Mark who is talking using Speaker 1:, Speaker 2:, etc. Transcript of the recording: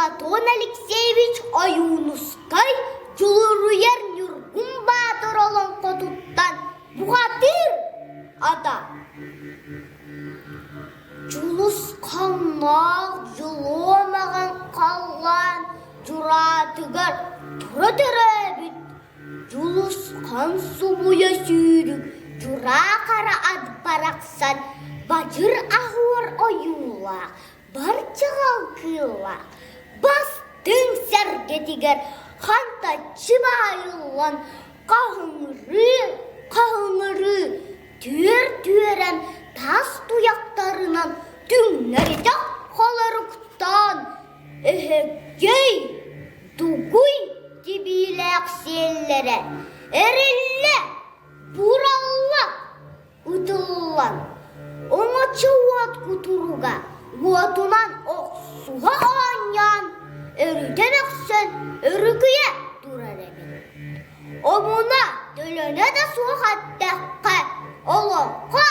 Speaker 1: Платон Алексеевич Аюнускай Жулуруер Нюргун Батыр олон Котуттан Буғатыр ата. Жулус қаннақ жыломаған қалған Журатығар тұра тәрәбіт. Жулус қан субуя сүйрік Жура қара адпарақсан Бажыр ағуар ойула Барчығал кыла Бастың сәргетігер Ханта чыбайылан Қағыңыры Төр-төрәм тас туяқтарынан Түңнәрдек қаларықтан Эхегей Дугуй дебиләк селлері Әрелі Буралла Утыллан Оңачы уат күтіруға Уатынан оқсуға аньян Өріден ақсын өрігіе тұрар әмін Омына төліне де суға қаттаққа Олыққа